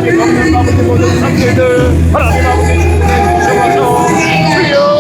아버지 먹는 아버지 모든 상태들 하나님 아버지 주셔서 주여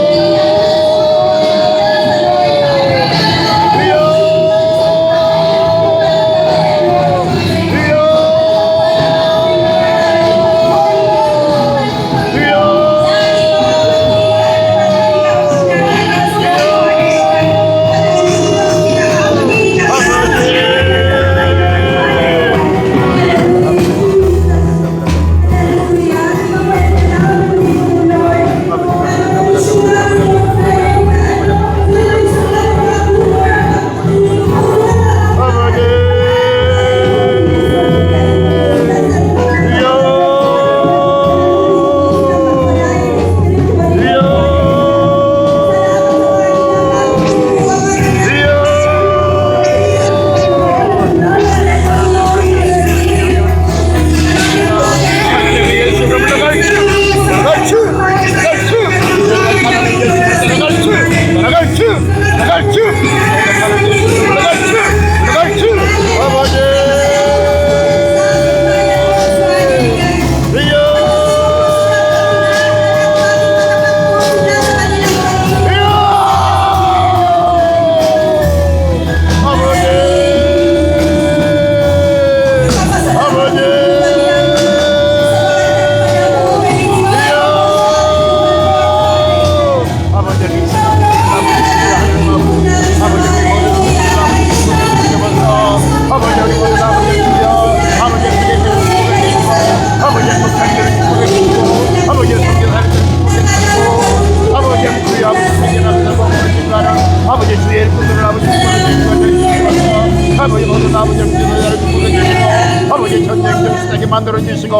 만들어 주시고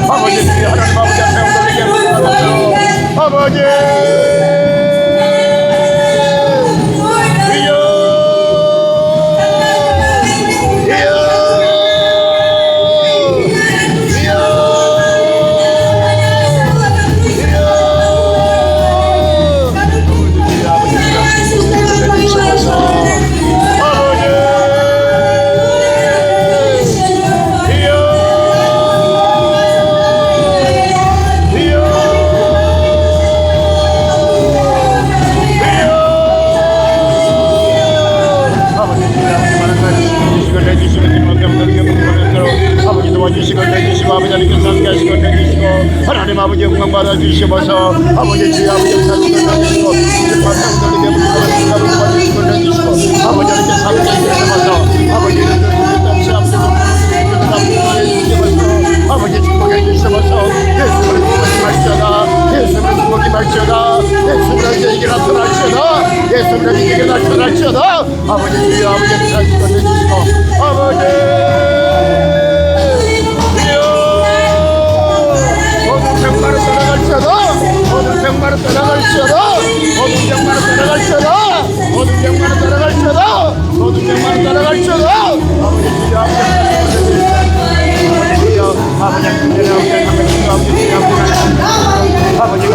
아버지 주여 하나님 아버지 앞에 엉덩이에 아버지 하나님 아버지 영광 받아주시면서 아버지 주여 아버지 사랑을 나누시고 이제 반상들에게 아버지 받으시고 내주시고 아버지 이렇게 사랑을 주시면서 아버지 이렇게 담시 앞에서 아버지 축복해 주시면서 예수를 축복이 말지어다 예수를 축복이 말지어다 예수를 이게 나타날지어다 예수를 이게 나타날지어다 아버지 주여 아버지 사랑을 내주시고 아버지 병마로 떠나갈지어다 모든 병마로 떠나갈지어다 모든 병마로 떠나갈지어다 모든 병마로 떠나갈지어다 모든 병마로 떠나갈지어다 아버지 주여 아버지 주여 아버지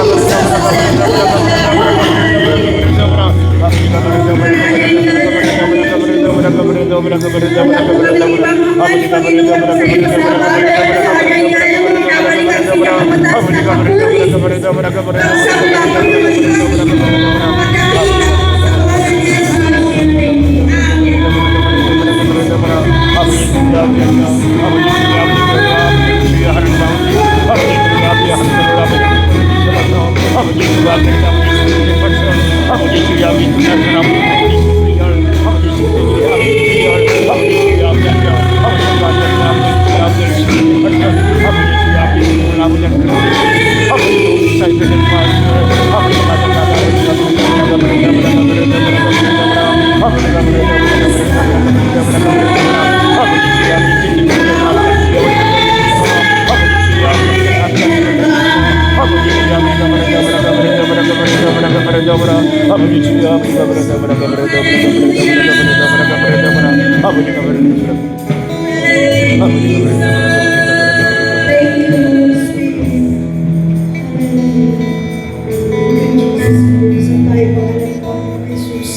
아버지가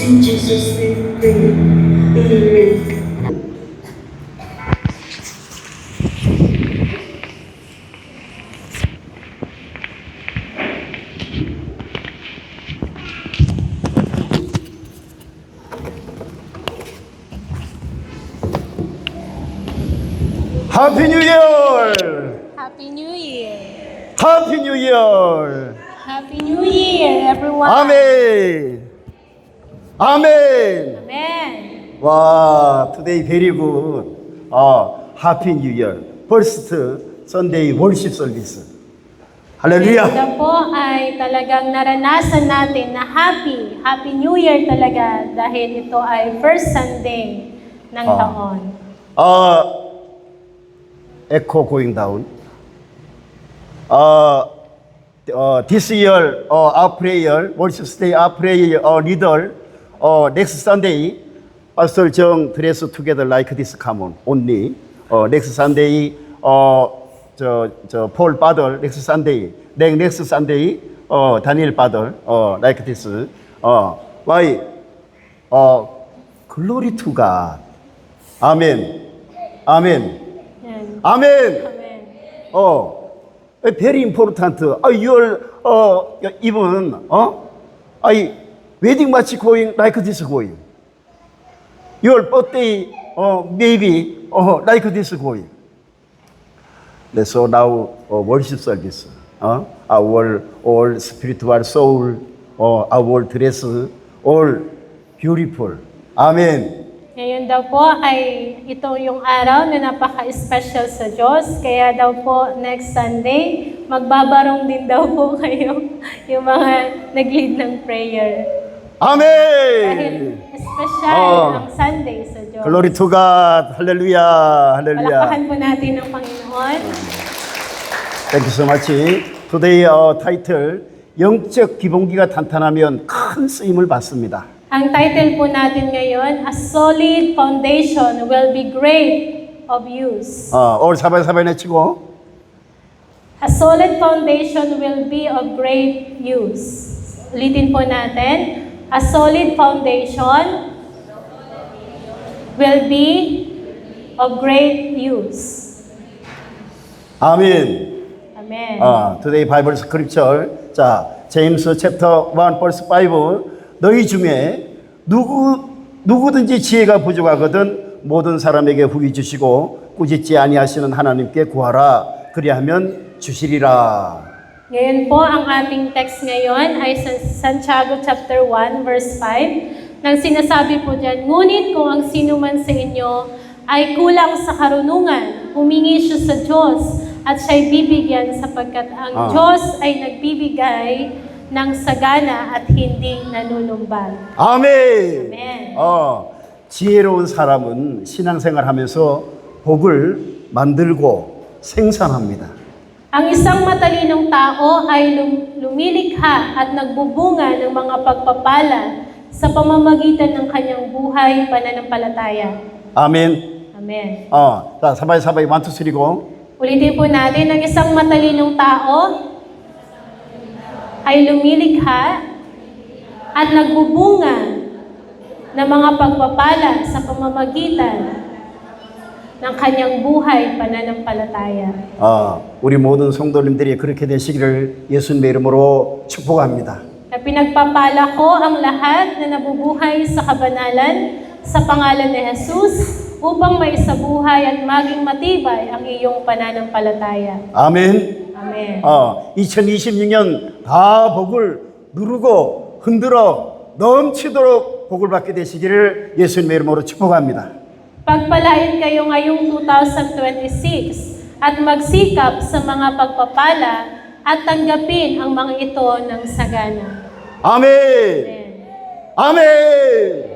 In Jesus' name, amen. Happy New Year! Happy New Year! Happy New Year! Happy New Year, everyone! Amen! Amen! Amen! 와, today very good. Happy New Year. First Sunday worship service. 할렐루야. Ito po ay talagang naranasan natin na Happy New Year talaga dahil ito ay first Sunday ng taon. Echo going down. This year, our prayer, worship stay, our prayer, leader, next Sunday, Pastor Jung dress together like this, come on, only. Next Sunday, Paul Father, next Sunday, then next Sunday, Daniel Father, like this. Why? Glory to God. Amen. Amen. Yan. Amen. Amen. Very important. Your even wedding match going like this going. Your birthday maybe like this going. So now worship service. Our all spiritual soul, our dress, all beautiful. Amen. Ngayon daw po ay ito yung araw na napaka-special sa Diyos. Kaya daw po next Sunday, magbabarong din daw po kayo yung mga nag-lead ng prayer. Dahil Amen. special ang Sunday sa Diyos. Glory to God. Hallelujah. Hallelujah. Palakpakan po natin ang Panginoon. Thank you so much. Today title 영적 기본기가 탄탄하면 큰 쓰임을 받습니다. Ang title po natin ngayon, A Solid Foundation Will Be Great of Use. 오늘 사바사바에 내치고 A solid foundation will be of great use. Ulitin po natin. A solid foundation will be of great use. 아멘. Amen. Today Bible scripture. 자, 제임스 챕터 1 verse 5. 너희 중에 누구든지 지혜가 부족하거든 모든 사람에게 후히 주시고 꾸짖지 아니하시는 하나님께 구하라. 그리하면 주시리라. Ngayon po, ang ating text ngayon ay sa Santiago chapter 1 verse 5. Nang sinasabi po dyan, ngunit kung ang sino man sa inyo ay kulang sa karunungan, humingi siya sa Diyos at siya'y bibigyan sapagkat ang Diyos ay nagbibigay ng sagana at hindi nanunumbag. 아멘. Amen. 지혜로운 사람은 신앙생활하면서 복을 만들고 생산합니다. Ang isang matalinong tao ay lumilikha at nagbubunga ng mga pagpapala sa pamamagitan ng kanyang buhay pananampalataya. 아멘. Amen. 자, 사바이 1, 2, 3 고. Ulitin po natin, ang isang matalinong tao ay lumilikha at nagbubunga ng mga pagpapala sa pamamagitan ng kanyang buhay pananampalataya. 우리 모든 성도님들이 그렇게 되시기를 예수님의 이름으로 축복합니다. Na pinagpapala ko ang lahat na nabubuhay sa kabanalan sa pangalan ni Jesus upang maisabuhay at maging matibay ang iyong pananampalataya. 아멘. Amen. 2026년 다 복을 누르고 흔들어 넘치도록 복을 받게 되시기를 예수님의 이름으로 축복합니다. Pagpalain kayo ngayong 2026 at magsikap sa mga pagpapala at tanggapin ang mga ito ng sagana. 아멘. Amen. 아멘.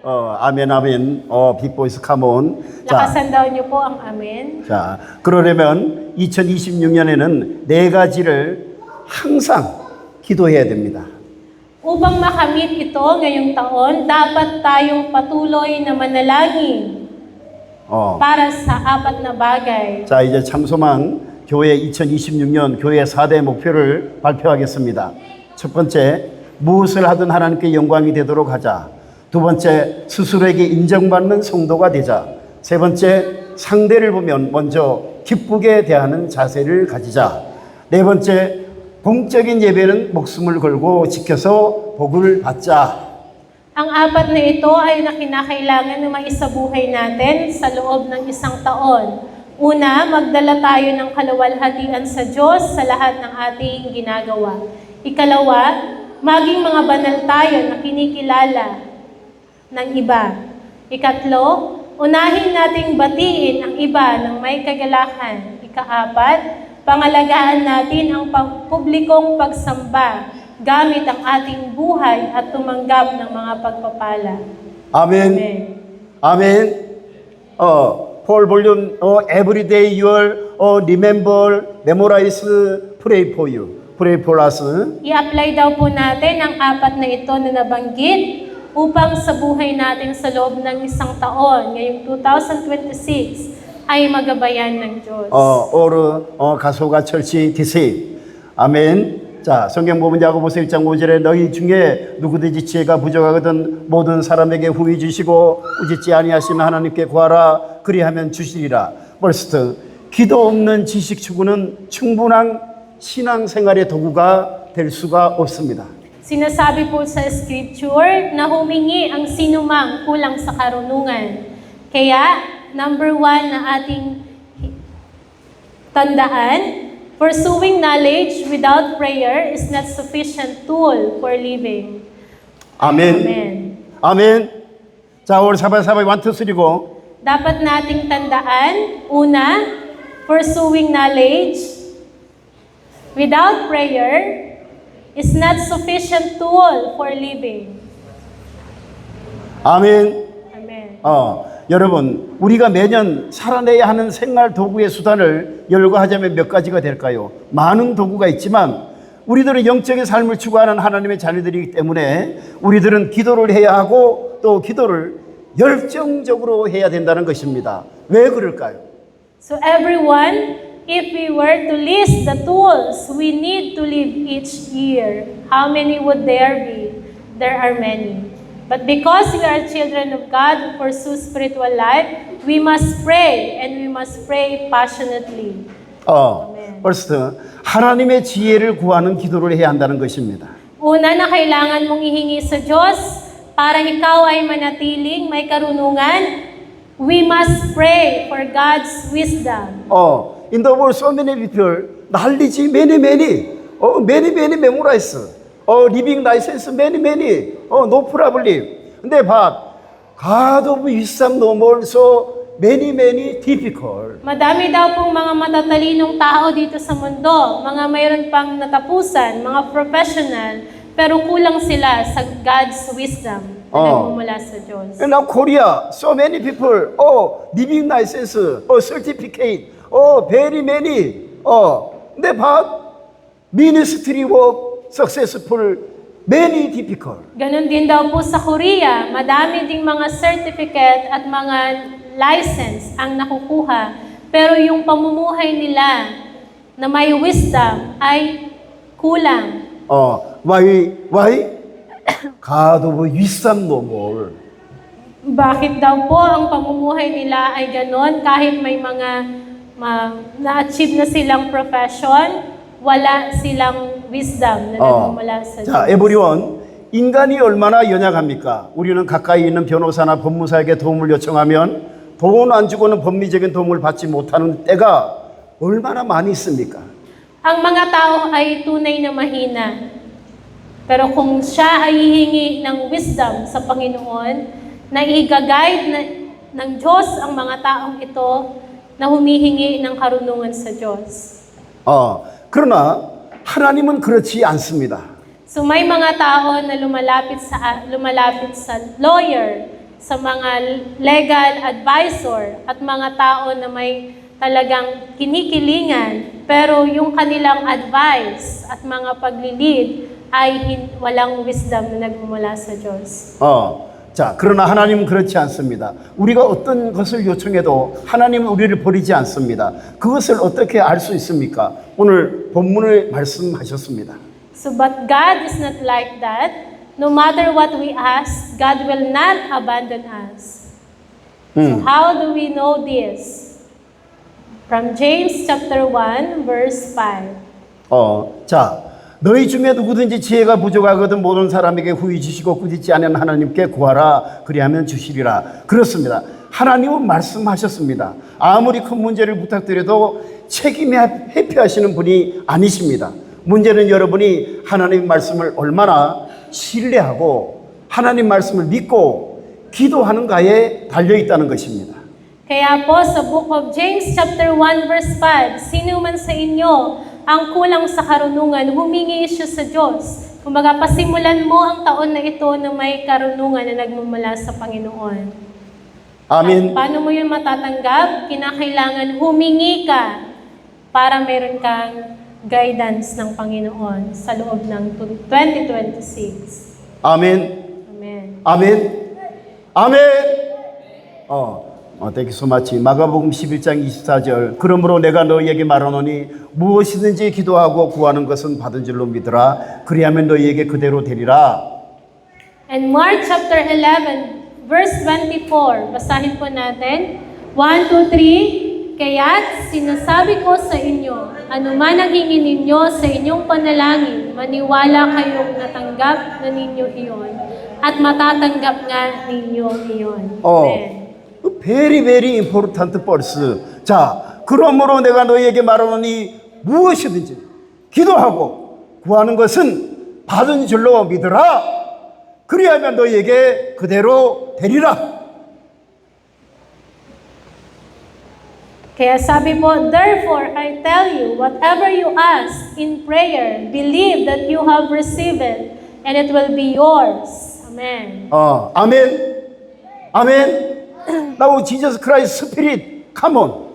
아멘, 아멘. 빅보이스 카몬. Lakasan daw niyo po ang amen. 자, 그러려면 2026년에는 네 가지를 항상 기도해야 됩니다. Upang makamit ito ngayong taon, dapat tayong patuloy na manalangin para sa apat na bagay. 자, 이제 참소망 교회 2026년 교회 4대 목표를 발표하겠습니다. 첫 번째, 무엇을 하든 하나님께 영광이 되도록 하자. 두 번째, 스스로에게 인정받는 성도가 되자. 세 번째, 상대를 보면 먼저 기쁘게 대하는 자세를 가지자. 네 번째, 공적인 예배는 목숨을 걸고 지켜서 복을 받자. Ang apat na ito ay na kinakailangan na maisabuhay natin sa loob ng isang taon. Una, magdala tayo ng kaluwalhatian sa Diyos sa lahat ng ating ginagawa. Ikalawa, maging mga banal tayo na kinikilala ng iba. Ikatlo, unahin nating batiin ang iba ng may kagalakan. Ikaapat, pangalagaan natin ang publikong pagsamba gamit ang ating buhay at tumanggap ng mga pagpapala. 아멘. Amen. 아멘. Paul volume, every day you remember, memorize, pray for you. Pray for us. I-apply daw po natin ang apat na ito na nabanggit upang sa buhay natin sa loob ng isang taon, ngayong 2026, ay magabayan ng Diyos. 오르 가소가 철치 디세. 아멘. 자, 성경 보면 야고보서 1장 5절에 너희 중에 누구든지 지혜가 부족하거든 모든 사람에게 후히 주시고 꾸짖지 아니하시는 하나님께 구하라 그리하면 주시리라. 벌써 기도 없는 지식 추구는 충분한 신앙생활의 도구가 될 수가 없습니다. Sinasabi po sa Scripture na humingi ang sinumang kulang sa karunungan. Kaya, number 1 na ating tandaan, pursuing knowledge without prayer is not sufficient tool for living. 아멘. Amen. 아멘. 자, 오늘 사바사바이 1, 2, 3고 Dapat nating tandaan, una, pursuing knowledge without prayer is not sufficient tool for living. 아멘. Amen. 여러분, 우리가 매년 살아내야 하는 생활 도구의 수단을 열거하자면 몇 가지가 될까요? 많은 도구가 있지만 우리들은 영적인 삶을 추구하는 하나님의 자녀들이기 때문에 우리들은 기도를 해야 하고 또 기도를 열정적으로 해야 된다는 것입니다. 왜 그럴까요? So everyone, if we were to list the tools we need to live each year, how many would there be? There are many. But because we are children of God who pursue spiritual life, we must pray and we must pray passionately. 벌써 하나님의 지혜를 구하는 기도를 해야 한다는 것입니다. Una na kailangan mong ihingi sa Diyos para ikaw ay manatiling may karunungan, we must pray for God's wisdom. In the world so many people knowledge many memorize. living license many no problem. 근데 God of wisdom no more so many difficult. Madami daw pong mga matatalinong tao dito sa mundo, mga mayroon pang natapusan, mga professional, pero kulang sila sa God's wisdom na nagmumula sa Diyos. And now Korea, so many people, living license, certificate, very many. 근데 ministry work successful, many difficult. Ganon din daw po sa Korea, madami ding mga certificate at mga license ang nakukuha, pero yung pamumuhay nila na may wisdom ay kulang. Why? God of wisdom no more. Bakit daw po ang pamumuhay nila ay ganon kahit may mga na-achieve na silang profession, wala silang wisdom na nagmumula sa Diyos. 자, everyone, 인간이 얼마나 연약합니까? 우리는 가까이 있는 변호사나 법무사에게 도움을 요청하면 돈 안 주고는 법리적인 도움을 받지 못하는 때가 얼마나 많이 있습니까? Ang mga tao ay tunay na mahina. Pero kung siya ay hihingi ng wisdom sa Panginoon, na i-guide ng Diyos ang mga taong ito na humihingi ng karunungan sa Diyos. 그러나 하나님은 그렇지 않습니다. So may mga tao na lumalapit sa lawyer, sa mga legal advisor, at mga tao na may talagang kinikilingan, pero yung kanilang advice at mga paglilid ay walang wisdom na nagmumula sa Diyos. 자, 그러나 하나님은 그렇지 않습니다. 우리가 어떤 것을 요청해도 하나님은 우리를 버리지 않습니다. 그것을 어떻게 알 수 있습니까? 오늘 본문을 말씀하셨습니다. So, but God is not like that. No matter what we ask, God will not abandon us. So, how do we know this? From James chapter 1, verse 5. 자, 너희 중에 누구든지 지혜가 부족하거든 모든 사람에게 후히 주시고 꾸짖지 않은 하나님께 구하라 그리하면 주시리라. 그렇습니다. 하나님은 말씀하셨습니다. 아무리 큰 문제를 부탁드려도 책임이 회피하시는 분이 아니십니다. 문제는 여러분이 하나님 말씀을 얼마나 신뢰하고 하나님 말씀을 믿고 기도하는가에 달려있다는 것입니다. Kaya po sa book of James chapter 1 verse 5, sino man sa inyo ang kulang sa karunungan, humingi siya sa Diyos. Kumbaga, pasimulan mo ang taon na ito na may karunungan na nagmumula sa Panginoon. 아멘. At paano mo yun matatanggap? Kinakailangan humingi ka para meron kang guidance ng Panginoon sa loob ng 2026. 아멘. Amen. 아멘. 아멘. thank you so much. 마가복음 11장 24절. 그러므로 내가 너희에게 말하노니 무엇이든지 기도하고 구하는 것은 받은 줄로 믿으라. 그리하면 너희에게 그대로 되리라. And Mark chapter 11, verse 24. Basahin po natin. 1, 2, 3. Kaya't sinasabi ko sa inyo, anuman ang hingin ninyo sa inyong panalangin, maniwala kayong natanggap na ninyo iyon at matatanggap nga ninyo iyon. Amen. Very, very important verse. 자, 그러므로 내가 너희에게 말하노니 무엇이든지 기도하고 구하는 것은 받은 줄로 믿으라. 그리하면 너희에게 그대로 되리라. Kaya sabi po, therefore I tell you, whatever you ask in prayer, believe that you have received it, and it will be yours. Amen. 아멘. 아멘. Now Jesus Christ Spirit, come on.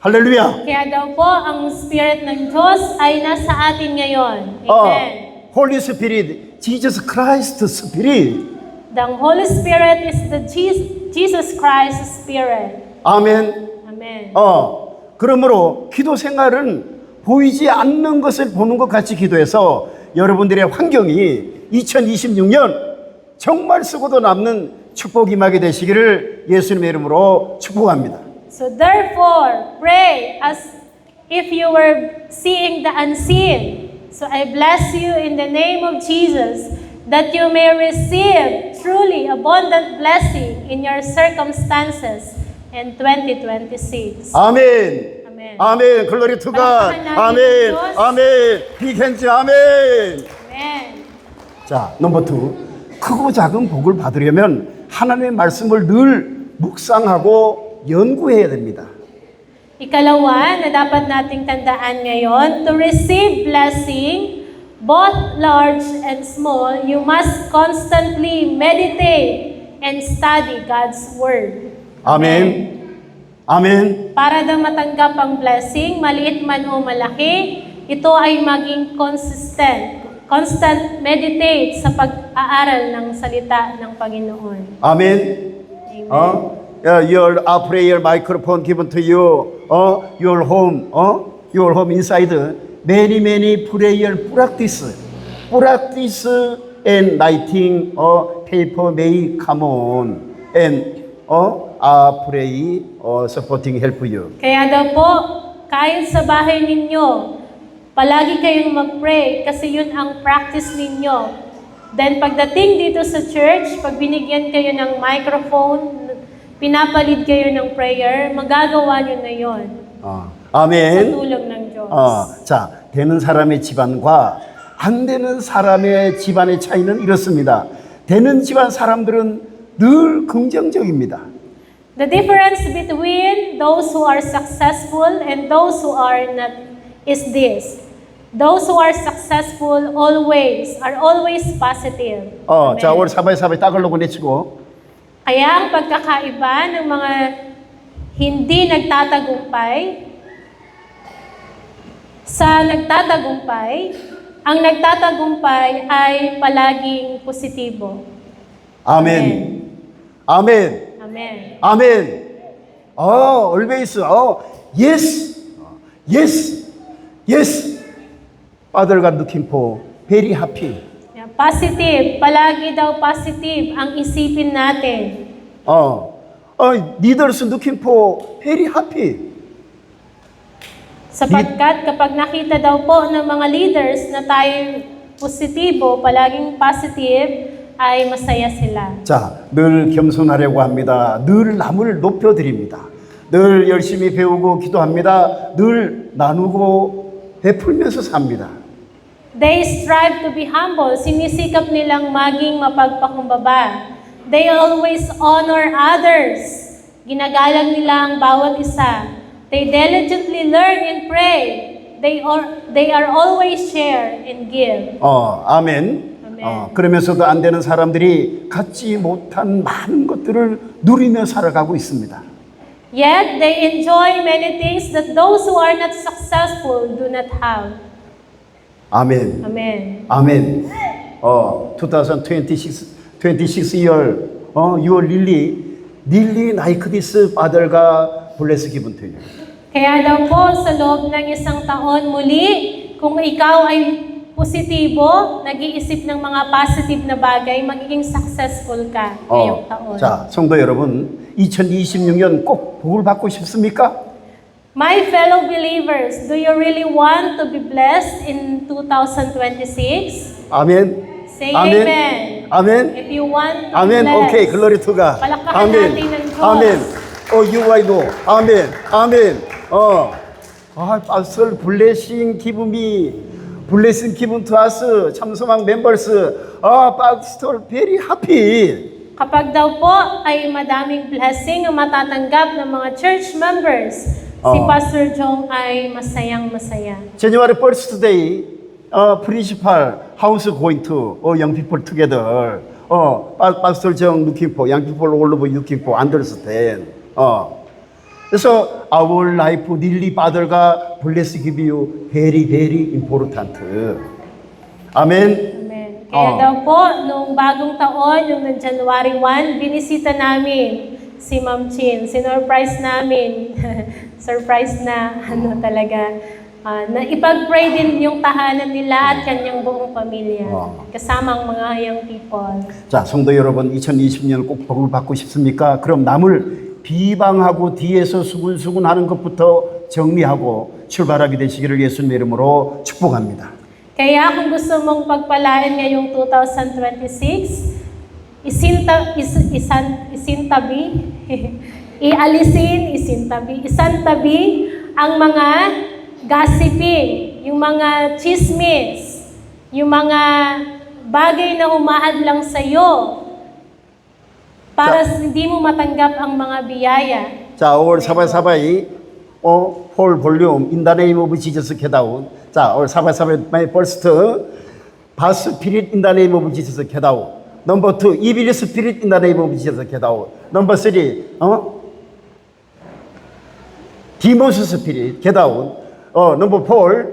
할렐루야. Kaya daw po, ang Spirit ng Diyos ay nasa atin ngayon. Amen. Holy Spirit, Jesus Christ Spirit. The Holy Spirit is the Jesus Christ Spirit. 아멘. Amen. 그러므로 기도 생활은 보이지 않는 것을 보는 것 같이 기도해서 여러분들의 환경이 2026년 정말 쓰고도 남는 축복 임하게 되시기를 예수님의 이름으로 축복합니다. So therefore, pray as if you were seeing the unseen. So I bless you in the name of Jesus that you may receive truly abundant blessing in your circumstances in 2026. 아멘. Amen. 아멘. 글로리 투 갓. 아멘. 아멘. 빅핸즈 아멘. Amen. 자, 넘버 2. 크고 작은 복을 받으려면 하나님의 말씀을 늘 묵상하고 연구해야 됩니다. Ikalawa na dapat nating tandaan ngayon, to receive blessing, both large and small, you must constantly meditate and study God's Word. 아멘. 아멘. Para daw matanggap ang blessing, maliit man o malaki, ito ay maging constant meditate sa pag-aaral ng salita ng Panginoon. 아멘. Amen. Your prayer microphone given to you. Your home. Your home inside. Many prayer practice. Practice and writing paper may come on. And pray supporting help you. Kaya daw po, kahit sa bahay ninyo, palagi kayong mag-pray kasi yun ang practice ninyo. Then pagdating dito sa church, pag binigyan kayo ng microphone, pinapalid kayo ng prayer, magagawa nyo na yun. Sa 아멘. tulong ng Diyos. 자, 되는 사람의 집안과 안 되는 사람의 집안의 차이는 이렇습니다. 되는 집안 사람들은 늘 긍정적입니다. The difference between those who are successful and those who are not is this. Those who are successful are always positive. Amen. 자, 오늘 사바이 따글로고 내치고. Kaya ang pagkakaiba ng mga hindi nagtatagumpay sa nagtatagumpay, ang nagtatagumpay ay palaging positibo. 아멘. 아멘. Amen. 아멘. always. Yes. Yes. Yes. Father God looking for very happy. Positive. Palagi daw positive ang isipin natin. Leaders looking for very happy. Sapagkat kapag nakita daw po ng mga leaders na tayo positibo, palaging positive, ay masaya sila. 자, 늘 겸손하려고 합니다. 늘 남을 높여드립니다. 늘 열심히 배우고 기도합니다. 늘 나누고 베풀면서 삽니다. They strive to be humble. Sinisikap nilang maging mapagpakumbaba. They always honor others. Ginagalang nila ang bawat isa. They diligently learn and pray. They are always share and give. 아멘. 아멘. 그러면서도 안 되는 사람들이 갖지 못한 많은 것들을 누리며 살아가고 있습니다. Yet they enjoy many things that those who are not successful do not have. 아멘. Amen. 아멘. 26 year, you are really like this father가 bless given to you. Kaya daw po, sa loob ng isang taon muli, kung ikaw ay positibo, nag-iisip ng mga positive na bagay, magiging successful ka ngayong taon. 자, 성도 여러분, 2026년 꼭 복을 받고 싶습니까? My fellow believers, do you really want to be blessed in 2026? 아멘. Say 아멘. amen. 아멘. If you want to 아멘. be blessed. 오케이. 글로리 투가. Palakpakan 아멘. natin ng Diyos. 아멘. You I know. 아멘. 아멘. pastor blessing give me. blessing given to us. 참소망 members. pastor very happy. Kapag daw po ay madaming blessing ang matatanggap ng mga church members, si Pastor Jong ay masayang-masaya. January 1st day, principal house going to young people together. Pastor Jong looking for young people all over looking for understand. 그래서 our life really father가 bless give you very very important. 아멘. Amen. Kaya daw po, nung bagong taon, yung January 1, binisita namin si Ma'am Chin. Sinurprise namin. Surprise na talaga. Na ipag-pray din yung tahanan nila at kanyang buong pamilya. Kasama ang mga young people. 자, 성도 여러분, 2020년 꼭 복을 받고 싶습니까? 그럼 남을 비방하고 뒤에서 수군수군 하는 것부터 정리하고 출발하게 되시기를 예수님의 이름으로 축복합니다. Kaya kung gusto mong pagpalain ngayong 2026, isantabi ang mga gossiping, yung mga chismis, yung mga bagay na humahad lang sa'yo para hindi mo matanggap ang mga biyaya. 자, 5월 사바사바이 홀 볼륨 in the name of Jesus get out. 자, 올 사바사바이 my first bass spirit in the name of Jesus get out. Number 2, evil spirit in the name of Jesus get out. Number 3, demon spirit get out. Number 4,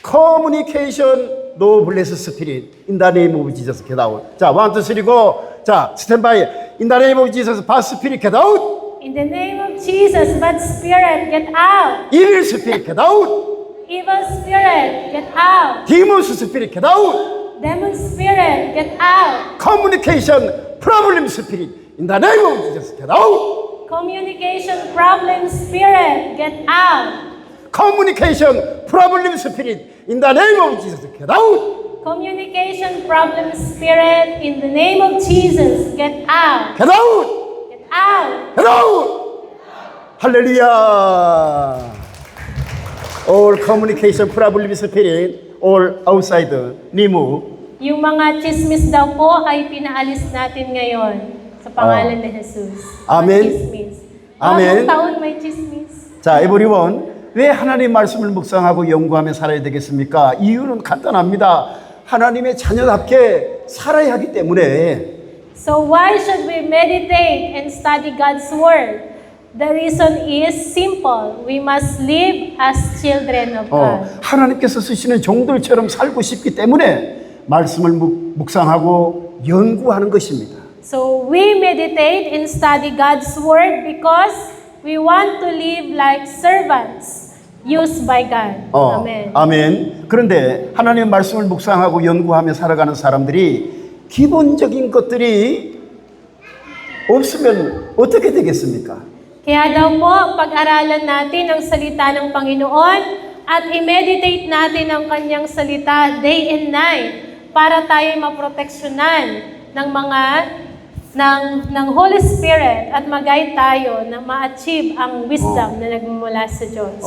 communication no bless spirit in the name of Jesus get out. 자, 1, 2, 3, go. 자, 스탠바이 in the name of Jesus bass spirit get out. In the name of Jesus, bad spirit, get out. Evil spirit get out. Evil spirit, get out. Demon spirit get out. Demon spirit, get out. Communication problem spirit in the name of Jesus get out. Communication problem spirit, get out. Communication problem spirit in the name of Jesus get out. Communication problem spirit, in the name of Jesus, get out. Get out. Get out. Get out. 할렐루야. All communication problem spirit all outside remove. Yung mga chismis daw po ay pinaalis natin ngayon sa pangalan ni Jesus. Amen. Mga Chismis. Amen. Bagong taon may chismis. 자, everyone, 왜 하나님 말씀을 묵상하고 연구하며 살아야 되겠습니까? 이유는 간단합니다. 하나님의 자녀답게 살아야 하기 때문에. So why should we meditate and study God's Word? The reason is simple. We must live as children of God. 하나님께서 쓰시는 종들처럼 살고 싶기 때문에 말씀을 묵상하고 연구하는 것입니다. So we meditate and study God's Word because we want to live like servants used by God. Amen. 아멘. 그런데 하나님의 말씀을 묵상하고 연구하며 살아가는 사람들이 기본적인 것들이 없으면 어떻게 되겠습니까? Kaya daw po, pag-aralan natin ang salita ng Panginoon at i-meditate natin ang kanyang salita day and night para tayo maproteksyonan. ng Holy Spirit at mag-guide tayo na ma-achieve ang wisdom na nagmumula sa Diyos.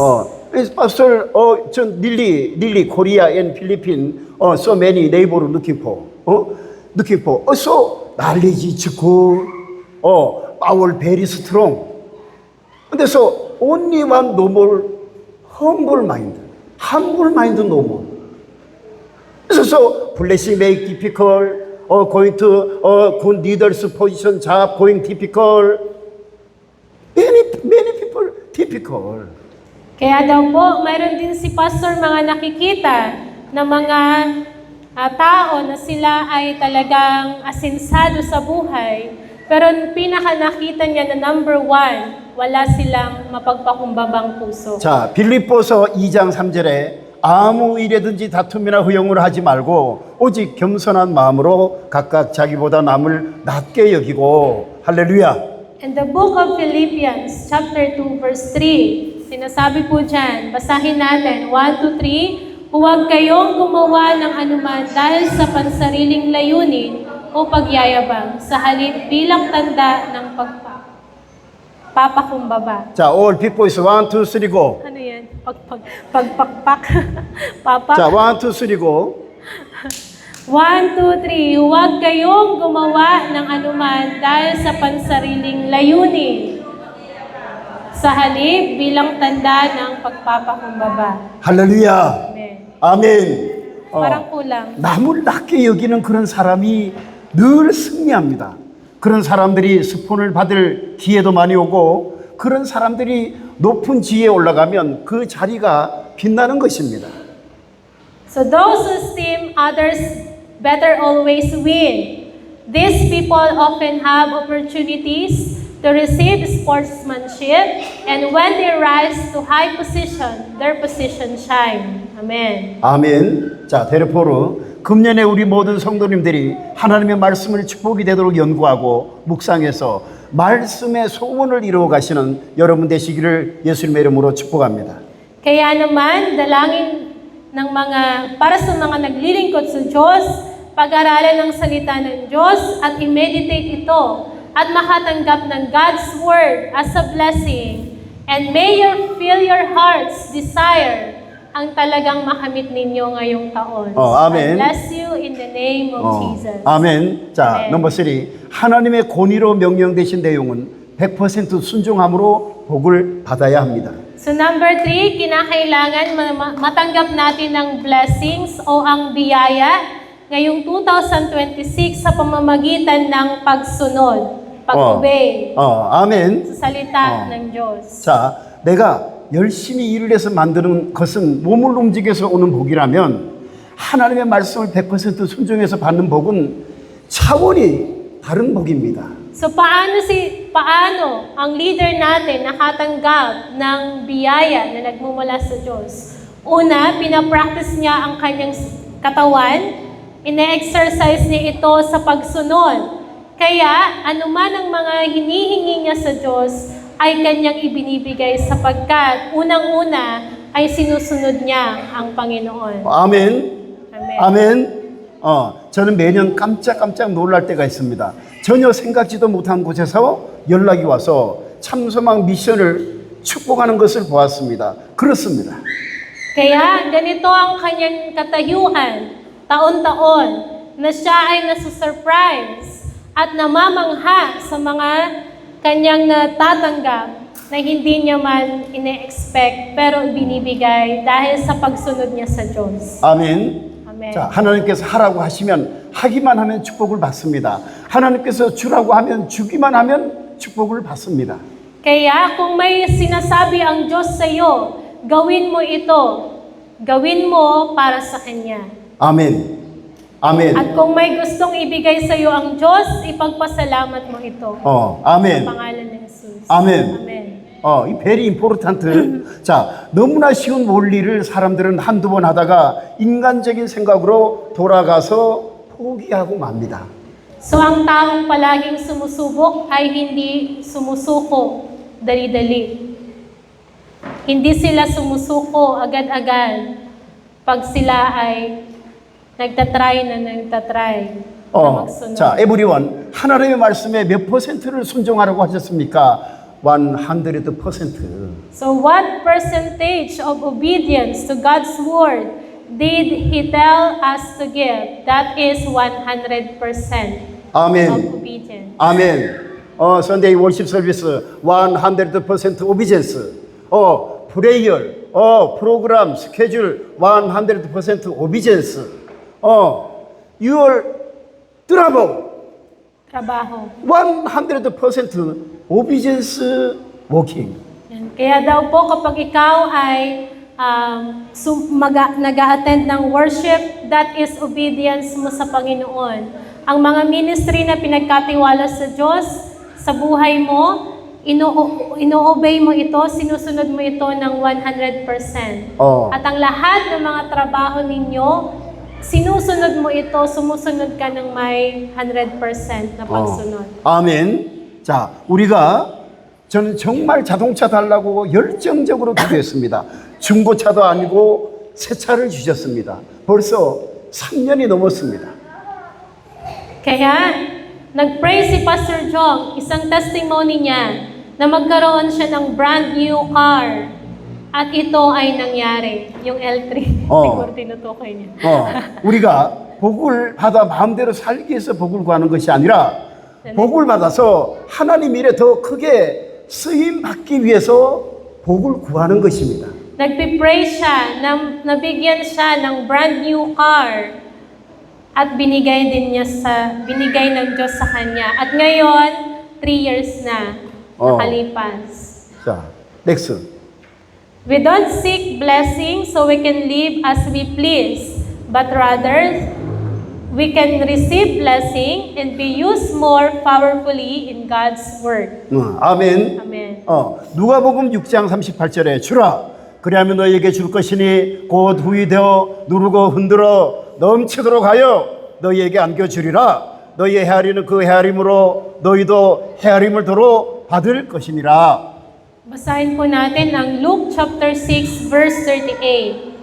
Pastor, 전 nearly Korea and Philippines, so many neighbor looking for, so knowledge is good, power very strong. 근데 so only one noble, humble mind noble. So blessing make difficult, going to good leaders position job going difficult. Many people difficult. Kaya daw po, mayroon din si Pastor mga nakikita na mga tao na sila ay talagang asinsado sa buhay, pero pinaka nakita niya na number one, wala silang mapagpakumbabang puso. 자, 빌립보서 2장 3절에 아무 일에든지 다툼이나 후용을 하지 말고 오직 겸손한 마음으로 각각 자기보다 남을 낮게 여기고 할렐루야. In the book of Philippians, chapter 2, verse 3, sinasabi po dyan, basahin natin, 1 to 3, huwag kayong gumawa ng anuman dahil sa pansariling layunin o pagyayabang, sa halip bilang tanda ng pagpapakumbaba. 자, all people is 1, 2, 3, go. Ano yan? Pagpakpak. Papa. 자, 1, 2, 3, go. 1, 2, 3. Huwag kayong gumawa ng anuman dahil sa pansariling layunin. Sa halip bilang tanda ng pagpapakumbaba. 할렐루야. Amen. 아멘. Parang kulang. 남을 낮게 여기는 그런 사람이 늘 승리합니다. 그런 사람들이 스폰을 받을 기회도 많이 오고 그런 사람들이 높은 지위에 올라가면 그 자리가 빛나는 것입니다. So those who esteem others better always win. These people often have opportunities to receive sportsmanship, and when they rise to high position, their position shine. Amen. 아멘. 자, 데르포르 금년에 우리 모든 성도님들이 하나님의 말씀을 축복이 되도록 연구하고 묵상해서 말씀의 소원을 이루어 가시는 여러분 되시기를 예수님의 이름으로 축복합니다. Kaya naman, dalangin para sa mga naglilingkod sa Diyos, pag-aralan ng salita ng Diyos at i-meditate ito at makatanggap ng God's Word as a blessing. And may fill your heart's desire ang talagang makamit ninyo ngayong taon. 아멘. I bless you in the name of Jesus. 아멘. 자, 아멘. 넘버 3. 하나님의 권위로 명령되신 내용은 100% 순종함으로 복을 받아야 합니다. So number 3, kinakailangan matanggap natin ng blessings o ang biyaya ngayong 2026 sa pamamagitan ng pagsunod, pag-obey 아멘. sa salita ng Diyos. 자, 내가 열심히 일을 해서 만드는 것은 몸을 움직여서 오는 복이라면 하나님의 말씀을 100% 순종해서 받는 복은 차원이 다른 복입니다. So paano ang leader natin nakatanggap ng biyaya na nagmumula sa Diyos? Una, pinapractice niya ang kanyang katawan, ine-exercise niya ito sa pagsunod. Kaya, anuman ang mga hinihingi niya sa Diyos ay kanyang ibinibigay sapagkat unang-una ay sinusunod niya ang Panginoon. 아멘. Amen. 아멘. 저는 매년 깜짝깜짝 놀랄 때가 있습니다. 전혀 생각지도 못한 곳에서 연락이 와서 참소망 미션을 축복하는 것을 보았습니다. 그렇습니다. Kaya ganito ang kanyang katayuan, taon-taon, na siya ay nasusurprise at namamangha sa mga kanyang natatanggap na hindi niya man ine-expect pero binibigay dahil sa pagsunod niya sa Diyos. 아멘. Amen. 자, 하나님께서 하라고 하시면 하기만 하면 축복을 받습니다. 하나님께서 주라고 하면 주기만 하면 축복을 받습니다. Kaya kung may sinasabi ang Diyos sa iyo, gawin mo ito. Gawin mo para sa Kanya. 아멘. 아멘. At kung may gustong ibigay sa iyo ang Diyos, ipagpasalamat mo ito. 아멘. Sa pangalan ng Jesus. 아멘. Amen. 이 very important. 자, 너무나 쉬운 원리를 사람들은 한두 번 하다가 인간적인 생각으로 돌아가서 포기하고 맙니다. So ang taong palaging sumusubok ay hindi sumusuko dali-dali. Hindi sila sumusuko agad-agad pag sila ay nagtatry. magsunod. 자, 에브리원 하나님의 말씀에 몇 퍼센트를 순종하라고 하셨습니까? 100%. So what percentage of obedience to God's word did He tell us to give? That is 100% 아멘. of obedience. 아멘. Sunday worship service 100% obedience. prayer, program, schedule 100% obedience. your Trabaho. 100% obedience walking. Yan. Kaya daw po kapag ikaw ay nag-a-attend ng worship, that is obedience mo sa Panginoon. Ang mga ministry na pinagkatiwala sa Diyos, sa buhay mo, ino-obey mo ito, sinusunod mo ito ng 100%. At ang lahat ng mga trabaho ninyo, sinusunod mo ito, sumusunod ka ng may 100% na pagsunod. 아멘. 자, 저는 정말 자동차 달라고 열정적으로 기도했습니다. 중고차도 아니고 새 차를 주셨습니다. 벌써 3년이 넘었습니다. Kaya, nag-pray si Pastor Jong, isang testimony niya, na magkaroon siya ng brand new car. At ito ay nangyari, yung L3. siguro tinutukoy niya. 우리가 복을 받아 마음대로 살기 위해서 복을 구하는 것이 아니라 복을 받아서 하나님 일에 더 크게 쓰임 받기 위해서 복을 구하는 것입니다. Nagpipray siya, nabigyan siya ng brand new car. At binigay ng Diyos sa kanya. At ngayon, 3 years na nakalipas. 자, next. We don't seek blessing so we can live as we please, but rather, we can receive blessing and be used more powerfully in God's word. 아멘. Amen. 누가복음 6장 38절에 주라 그리하면 너희에게 줄 것이니 곧 후이 되어 누르고 흔들어 넘치도록 하여 너희에게 안겨주리라. 너희의 헤아리는 그 헤아림으로 너희도 헤아림을 도로 받을 것이니라. Basahin po natin ang Luke chapter 6 verse 38.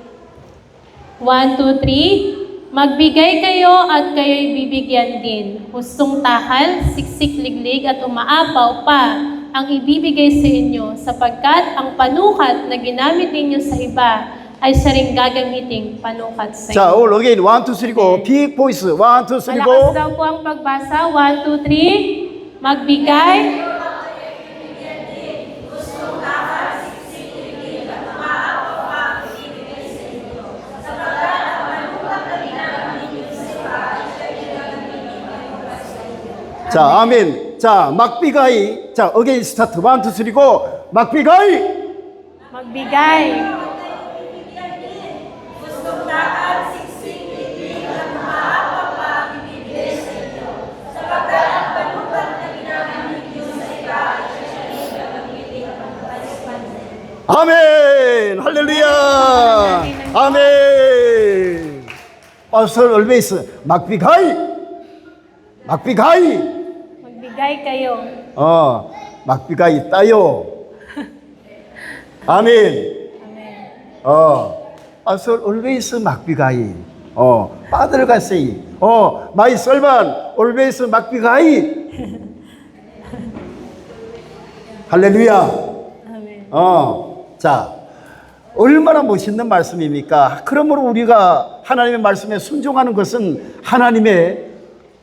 1, 2, 3. Magbigay kayo at kayo'y bibigyan din. Hustong tahal, siksik liglig at umaapaw pa ang ibibigay sa inyo sapagkat ang panukat na ginamit ninyo sa iba ay siya ring gagamiting panukat sa 자, inyo. all again 1, 2, 3 go. Big voice. 1, 2, 3 Malakas go. daw po ang pagbasa. 1, 2, 3. Magbigay. 자, 아멘. 자, 막비가이. 자, again start. 1, 2, 3 go. 막비가이. Magbigay. 아멘. 할렐루야. 아멘. Pastor always 막비가이. 막비가이. Magbigay kayo. 막비가이 따요. 아멘. Amen. Pastor always 막비가이. Father say, my servant always 막비가이. 할렐루야. Amen. 자, 얼마나 멋있는 말씀입니까? 그러므로 우리가 하나님의 말씀에 순종하는 것은 하나님의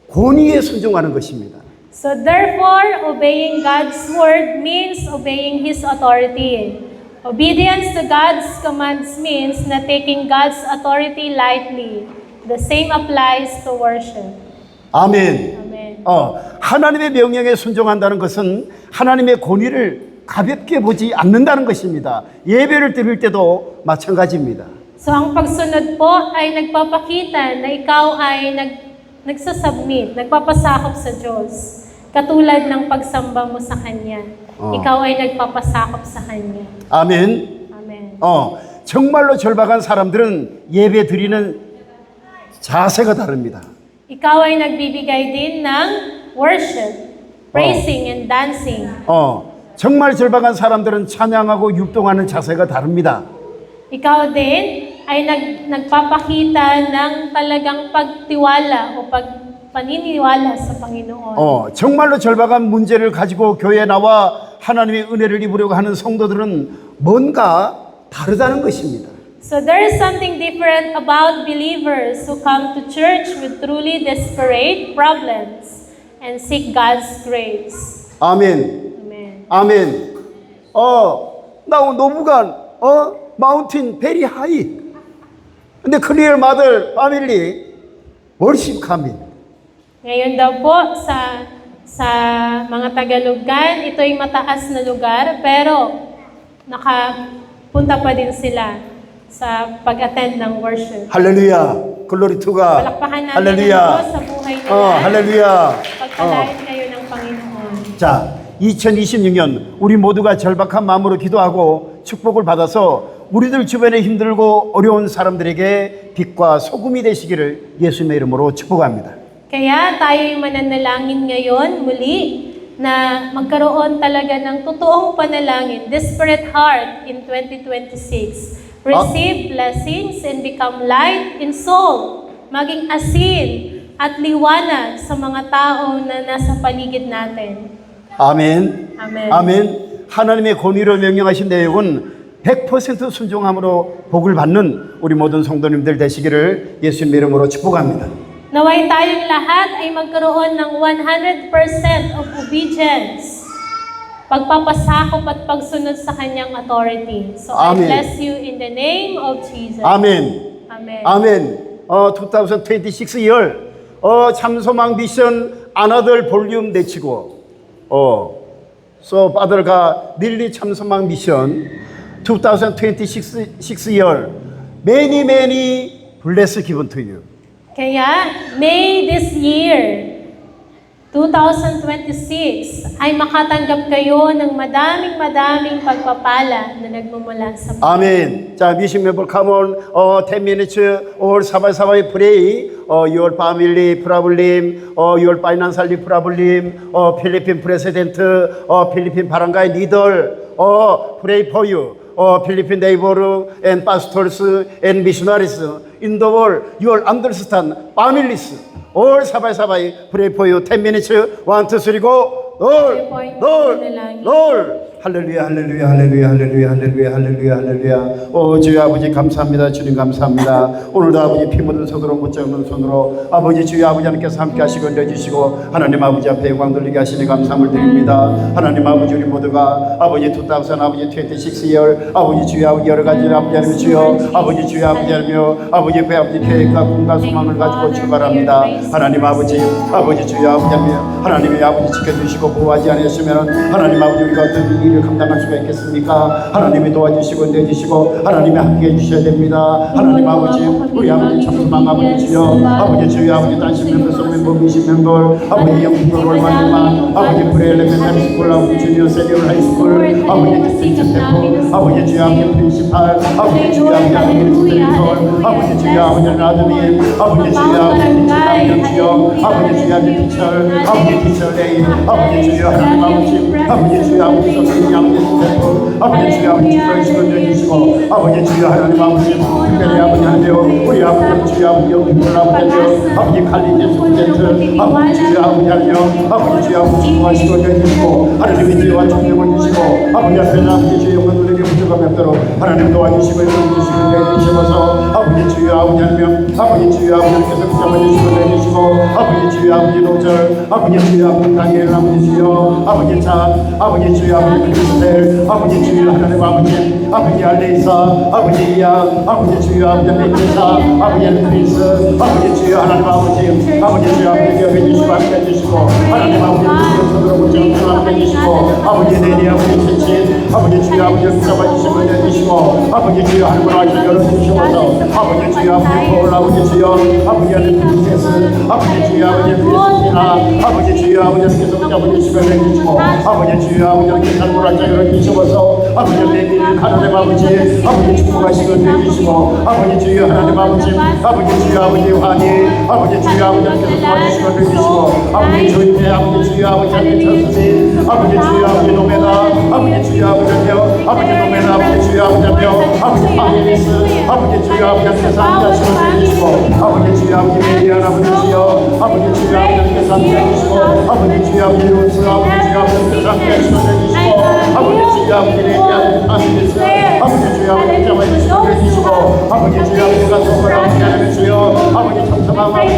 권위에 순종하는 것입니다. So therefore, obeying God's word means obeying His authority. Obedience to God's commands means not taking God's authority lightly. The same applies to worship. 아멘. Amen. 하나님의 명령에 순종한다는 것은 하나님의 권위를 가볍게 보지 않는다는 것입니다. 예배를 드릴 때도 마찬가지입니다. So ang pagsunod po ay nagpapakita na ikaw ay nagsasubmit, nagpapasakop sa Diyos. Katulad ng pagsamba mo sa Kanya. Ikaw ay nagpapasakop sa Kanya. 아멘. Amen. 정말로 절박한 사람들은 예배 드리는 자세가 다릅니다. Ikaw ay nagbibigay din ng worship, praising and dancing. 정말 절박한 사람들은 찬양하고 율동하는 자세가 다릅니다. Ikaw din ay nagpapakita ng talagang pagtiwala o paniniwala sa Panginoon. 정말로 절박한 문제를 가지고 교회에 나와 하나님의 은혜를 입으려고 하는 성도들은 뭔가 다르다는 것입니다. So there is something different about believers who come to church with truly desperate problems and seek God's grace. 아멘. Amen. 아멘. Now 노부간, mountain very high. 근데 clear mother family worship coming. Ngayon daw po sa mga Tagalugan, ito ay mataas na lugar pero nakapunta pa din sila sa pag-attend ng worship. 할렐루야. Glory to God. Palakpakan natin 할렐루야. ang Diyos sa buhay nila. 할렐루야. Pagpalain kayo ng Panginoon. 자, 2026년 우리 모두가 절박한 마음으로 기도하고 축복을 받아서 우리들 주변에 힘들고 어려운 사람들에게 빛과 소금이 되시기를 예수님의 이름으로 축복합니다. Kaya tayo'y mananalangin ngayon muli na magkaroon talaga ng totoong panalangin, desperate heart in 2026. Receive blessings and become light in soul. Maging asin at liwanag sa mga tao na nasa paligid natin. 아멘. Amen. 아멘. 하나님의 권위로 명령하신 내용은 100% 순종함으로 복을 받는 우리 모든 성도님들 되시기를 예수님의 이름으로 축복합니다. Naway tayong lahat ay magkaroon ng 100% of obedience, pagpapasakop at pagsunod sa kanyang authority. So I Amen. bless you in the name of Jesus. 아멘. Amen. 아멘. 2026 year 참소망 미션 another volume 내치고 so father가 릴리 참소망 미션 2026 year many bless given to you. Kaya may this year 2026 ay makatanggap kayo ng madaming pagpapala na nagmumula sa Panginoon. 아멘. 자, 미션 멤버 come on 10 minutes or 사바사바이 pray your family problem, your financial problem, 필리핀 president, 필리핀 바랑가의 leader, pray for you. Philippine neighbor and pastors and missionaries in the world, you will understand families. All sabay-sabay, pray for you. 10 minutes. 1, 2, 3, go. Lord. 할렐루야, 할렐루야, 할렐루야, 할렐루야, 할렐루야, 할렐루야, 할렐루야. 주여 아버지 감사합니다. 주님 감사합니다. 오늘도 아버지 피 묻은 손으로 묻지 않는 손으로 아버지 주여 아버지 하나님께서 함께 하시고 내주시고 하나님 아버지 앞에 영광 돌리게 하시니 감사함을 드립니다. 하나님 아버지 우리 모두가 아버지 2000 아버지 26 year 아버지 주여 아버지 여러 가지 아버지 하나님 주여 아버지 주여 아버지 하나님 아버지 그 아버지 계획과 꿈과 소망을 가지고 출발합니다. 하나님 아버지 주여 아버지 하나님이 아버지 지켜주시고 보호하지 않으시면 하나님 아버지 우리가 어떤 일을 감당할 수가 있겠습니까? 하나님이 도와주시고 내주시고 하나님이 함께 해주셔야 됩니다. 하나님 아버지 우리 아버지 참소망 아버지 주여 아버지 주여 아버지 단신 멤버 소멤버 미신 멤버 아버지 영국으로 얼마나 아버지 브레일레멘 하이스쿨 아버지 주니어 세리얼 하이스쿨 아버지 디스트 템포 아버지 주여 아버지 프린시팔 아버지 주여 아버지 아버지 아버지 주여 아버지 아드님 아버지 주여 아버지 주여 아버지 주여 아버지 티처 아버지 티처 레이 아버지 주여 하나님 아버지 주여 아버지 선생님 아버지 템포 아버지 주여 아버지 주여 내주시고 아버지 주여 하나님 아버지 특별히 아버지 하나님 우리 아버지 주여 아버지 영국을 아버지 아버지 칼리제 스튜던트 아버지 주여 아버지 하나님 아버지 주여 아버지 축복하시고 내주시고 하나님의 지혜와 총명을 주시고 아버지 앞에 아버지 주여 영광 누리게 부족함이 없도록 하나님 도와주시고 해주시고 내주시면서 아버지 주여 아버지 하나님 아버지 주여 아버지께서 붙잡아주시고 내주시고 아버지 주여 아버지 노절 아버지 주여 아버지 다니엘 아버지 주여 아버지 참 아버지 주여 아버지 크리스텔 아버지 주여 하나님 아버지 알레이사 아버지 이야 아버지 주여 아버지 메이사 아버지 프린스 아버지 주여 하나님 아버지 주여 아버지 해주시고 함께 해주시고 하나님 아버지 주여 붙잡고 함께 해주시고 아버지 내리 아버지 천신 아버지 주여 아버지 붙잡아주시고 내주시고 아버지 주여 하나님 아버지 열어주시면서 아버지 주여 아버지 볼 아버지 주여 아버지 하나님 프린세스 아버지 주여 아버지 프린세스나 아버지 주여 아버지께서 붙잡아주시고 내주시고 아버지 주여 아버지 살고라 열어주시면서 아버지 내리 하나님 아버지 축복하시고 내주시고 아버지 주여 하나님 아버지 주여 아버지 환희 아버지 주여 아버지께서 도와주시고 내주시고 아버지 주의 아버지 주여 아버지 하나님 천수님 아버지 주여 아버지 노메다 아버지 주여 아버지 노메다 아버지 주여 아버지 파미리스 아버지 주여 아버지 세상 자신을 내주시고 아버지 주여 아버지 메리안 아버지 주여 아버지 주여 하나님께서 함께 해주시고 아버지 주여 아버지 주여 아버지께서 함께 해주시고 아버지 주여 아버지를 대한 아버지 주여 아버지 잡아주시고 해주시고 아버지 주여 아버지가 속을 아버지 하나님 주여 아버지 참sam한 아버지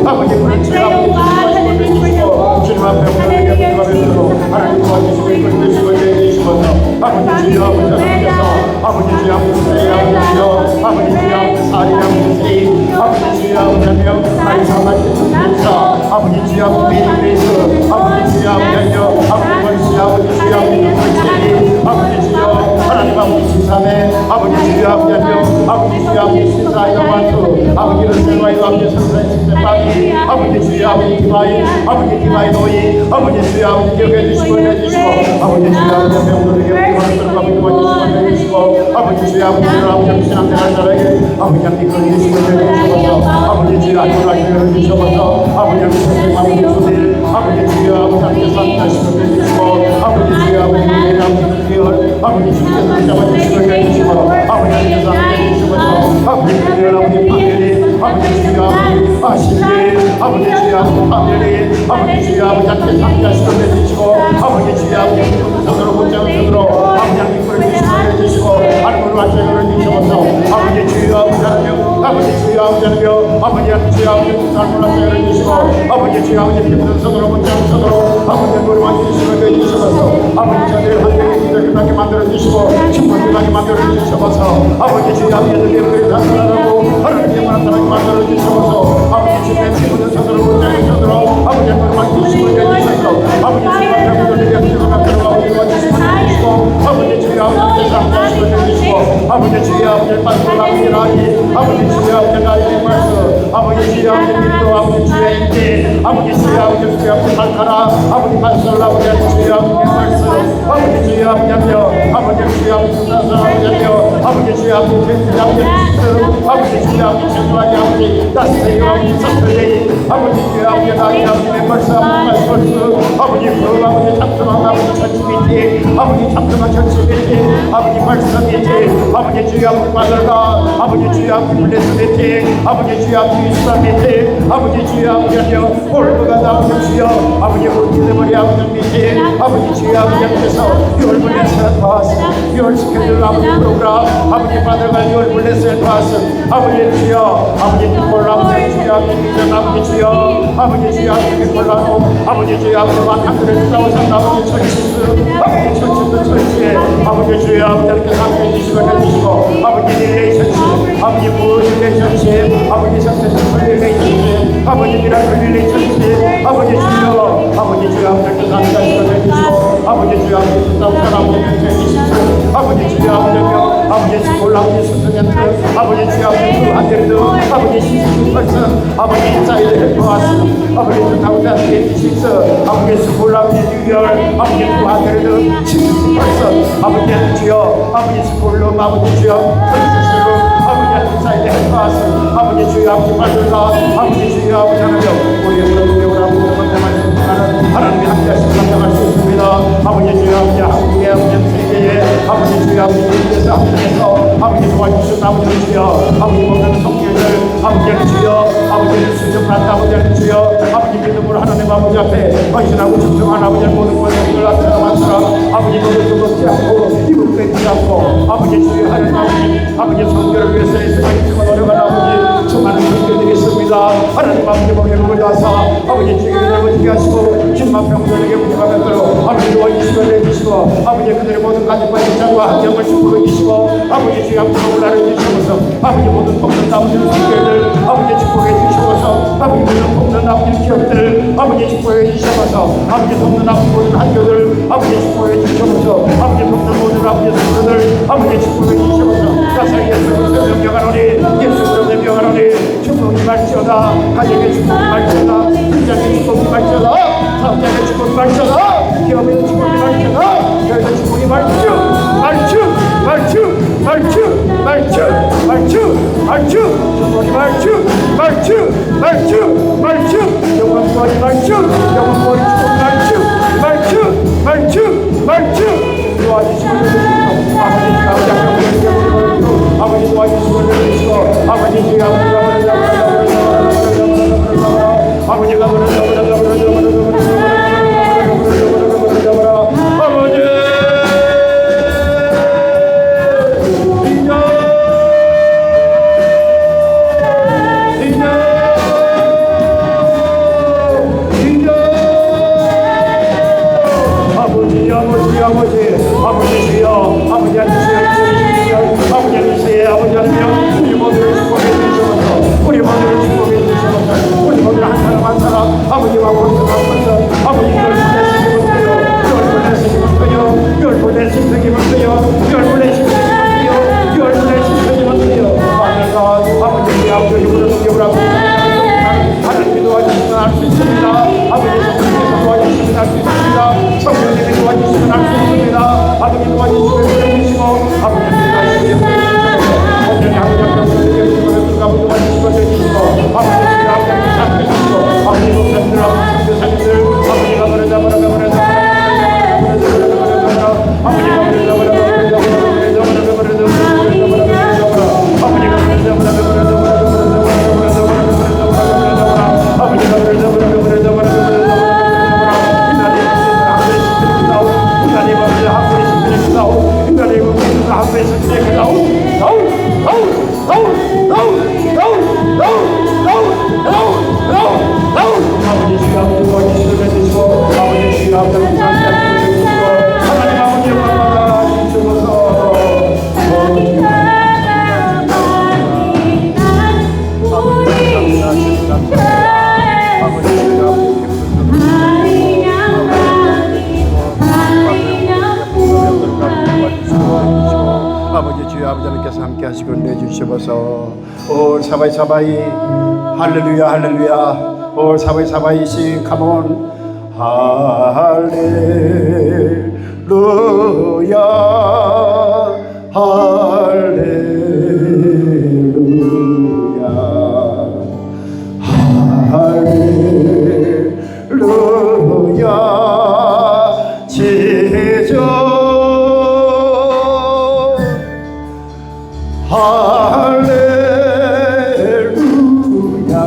아버지 그런 주여 아버지 해주시고 주님 앞에 오늘에게 기도하면서도 하나님 도와주시고 이끌어주시고 해주시면서 아버지 주여 아버지 하나님께서 아버지 주여 아버지 주여 아버지 주여 아버지 사리 아버지 세이 아버지 주여 아버지 하나님 아버지 사마리 주님사 아버지 주여 아버지 메이그레이스 아버지 주여 아버지 하나님 아버지 벌시 아버지 주여 아버지 벌시 아버지 주여 하나님 아버지 신삼에 아버지 주여 아버지 하나님 아버지 주여 아버지 신사이다 완수 아버지 르셀와이도 아버지 선사의 신세파기 아버지 주여 아버지 디바이 아버지 디바이 노이 아버지 주여 아버지 기억해 주시고 해주시고 아버지 주여 아버지 병들에게 불만들과 믿어주시고 해주시고 아버지 주여 아버지 아버지 신앙생활 잘하게 아버지 함께 그려주시고 해주시면서 아버지 주여 안전하게 해주시면서 아버지 함께 선생님 아버지 주님 아버지 주여 아버지 함께 상하시고 해주시고 아버지 주여 아버지 주여 아버지 주께서 잡아주시고 해주시고 아버지 함께 상하게 해주시면서 아버지 주여 아버지 파멸이 아버지 주여 아시리 아버지 주여 아버지 파멸이 아버지 주여 아버지 함께 상하시고 해주시고 아버지 주여 아버지 손으로 못잡은 손으로 아버지 함께 그려주시고 해주시고 하나님으로 하시고 해주시면서 아버지 주여 아버지 하나님 아버지 주여 아버지 하나님 아버지 주여 아버지 삶을 하시고 해주시고 아버지 주여 아버지 힘든 손으로 못잡은 손으로 아버지 노래 와주시고 해주시면서 아버지 저들의 환경을 힘들게 만들어주시고 충분하게 만들어주시면서 아버지 주여 아버지 저들의 단순하고 하나님께 만들어주시면서 아버지 주님의 힘든 손으로 못잡은 손으로 아버지 노래 와주시고 해주시면서 아버지 주여 아버지 아버지 주여 아버지 함께하시고 해주시고 아버지 주여 아버지 빨리 아버지 아버지 주여 아버지 나의 말씀 아버지 주여 아버지 믿도 아버지 주여 인기 아버지 주여 아버지 주여 아버지 발가락 아버지 발설 아버지 주여 아버지 말씀 아버지 주여 아버지 하며 아버지 주여 아버지 사사 아버지 하며 아버지 주여 아버지 아버지 아버지 주여 아버지 전화의 아버지 나스의 아버지 사슬레이 아버지 주여 아버지 나의 아버지 말씀 아버지 그 아버지 참sam한 아버지 천치미티 아버지 참sam한 천치미티 아버지 말씀이지 아버지 주여 아버지 마들가 아버지 주여 아버지 블레스미티 아버지 주여 아버지 이스라미티 아버지 주여 아버지 하며 올브가 아버지 주여 아버지 올기드머리 아버지 미티 아버지 주여 아버지 앞에서 유월 블레스 파스 유월 스케줄 아버지 프로그램 아버지 마들가 유월 블레스 파스 아버지 주여 아버지 볼 아버지 주여 아버지 미전 아버지 주여 아버지 주여 아버지 콜라노 아버지 주여 아버지 만남들을 싸우선 아버지 철치스 아버지 철치스 철치에 아버지 주여 아버지께 함께 해주시고 해주시고 아버지 릴레이션십 아버지 무엇 릴레이션십 아버지 석세션 릴레이션십 아버지 미라클 릴레이션십 아버지 주여 아버지 주여 아버지께 함께 해주시고 해주시고 아버지 주여 아버지 싸우선 아버지 해주시고 아버지 주여 아버지 스콜 아버지 수수년들 아버지 주여 아버지 아들들 아버지 시스템 person 아버지 인사이드 헬퍼하스 아버지 주타우다 게이트식스 아버지 스콜 아버지 뉴열 아버지 두 아들들 시스템 person 아버지 주여 아버지 스콜로 아버지 주여 아버지 인사이드 헬퍼하스 아버지 주여 아버지 받을라 아버지 주여 아버지 하나님 우리의 그런 아버지 하나님이 함께 하시고 감당할 수 있습니다 아버지 주여 아버지 한국의 아버지 세계에 아버지 주여 아버지 주께서 함께해서 아버지 도와주신 아버지 주여 아버지 모든 성령들 아버지 주여 아버지 수정한 아버지 주여 아버지 믿음으로 하나님 아버지 앞에 헌신하고 충성한 아버지 모든 권력을 앞에서 만들어 아버지 모든 먹지 않고 입을 뺏지 않고 아버지 주여 하나님 아버지 성결을 위해서 애쓰고 노력하는 아버지 수많은 성도들이 있습니다 하나님 아버지 몸에 물을 와서 아버지 주님을 아버지게 하시고 신만 병들에게 부족하면서로 아버지 도와주시고 해주시고 아버지 그들의 모든 가족과 직장과 환경을 축복해 주시고 아버지 주여 아버지 올라를 주시면서 아버지 모든 돕는 아버지 성교회들 아버지 축복해 주시면서 아버지 모든 돕는 아버지 기업들 아버지 축복해 주시면서 아버지 돕는 아버지 모든 학교들 아버지 축복해 주시면서 아버지 돕는 모든 아버지 성도들 아버지 축복해 주시면서 가사 예수를 명령하노니 예수를 명령하노니 축복이 말지어다 가정의 축복이 말지어다 직장의 축복이 말지어다 사업장의 축복이 말지어다 기업의 축복이 말지어다 교회의 축복이 말주 축복이 말주 영원권이 말주 영원권이 축복이 말주 도와주시고 아버지 도와주시고 아버지 주여 아버지 아버지 힘으로 능력을 하나님이 도와주시면 할 수 있습니다. 아버지 성령님께서 도와주시면 할 수 있습니다. 성령님이 도와주시면 할 수 있습니다. 아버지 도와주시면 되시고 아버지 도와주시면 오늘 아버지 아버지 도와주시고 되시고 아버지 아버지 아버지 목사님들 아버지 사님들 아버지가 버려자 버려자 버려자 아버지께서 함께 하시고 내주시옵소서. 오 사바이 사바이 할렐루야 할렐루야 오 사바이 사바이 시 컴온 할렐루야 할렐루야 할렐루야 지저 할렐루야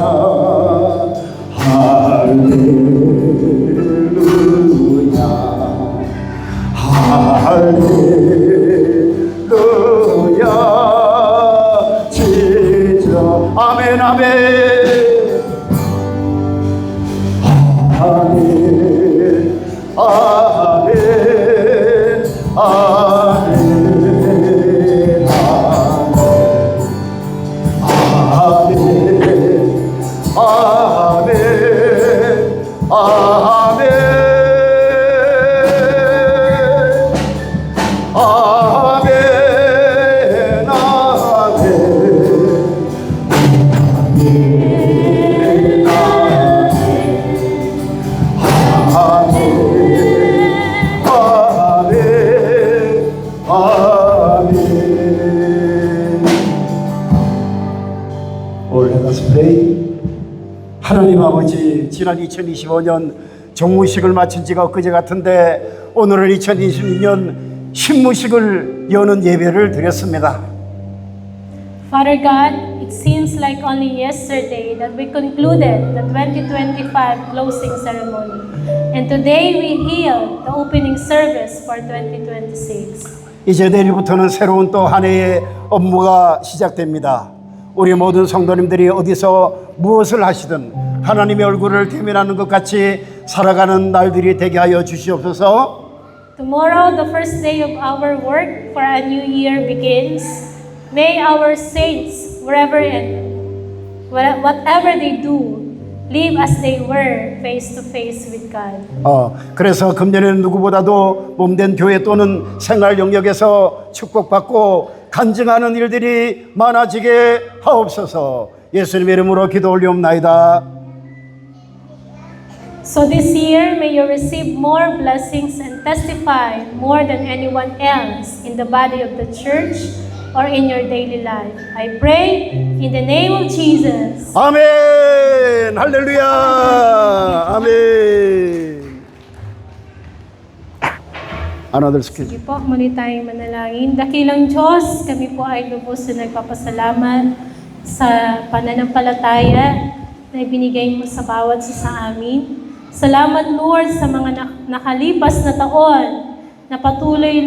할렐루야 할렐루야 진짜 아멘 아멘 아멘 아멘 아멘 하나님 아버지 지난 2025년 정무식을 마친 지가 엊그제 같은데 오늘은 2026년 신무식을 여는 예배를 드렸습니다. Father God, it seems like only yesterday that we concluded the 2025 closing ceremony. And today we held the opening service for 2026. 이제 내일부터는 새로운 또 한 해의 업무가 시작됩니다. 우리 모든 성도님들이 어디서 무엇을 하시든 하나님의 얼굴을 대면하는 것 같이 살아가는 날들이 되게 하여 주시옵소서. Tomorrow, the first day of our work for a new year begins. May our saints, wherever and whatever they do, live as they were, face to face with God. 그래서 금년에는 누구보다도 몸된 교회 또는 생활 영역에서 축복받고 간증하는 일들이 많아지게 하옵소서. 예수님의 이름으로 기도 올리옵나이다. So this year, may you receive more blessings and testify more than anyone else in the body of the church or in your daily life. I pray in the name of Jesus. 아멘. 할렐루야. 아멘. Another scripture. Sige po, muli tayong manalangin. Dakilang Diyos, kami po ay lubos na nagpapasalamat sa pananampalataya na ibinigay mo sa bawat isa sa amin. Salamat Lord sa mga nakalipas na taon na patuloy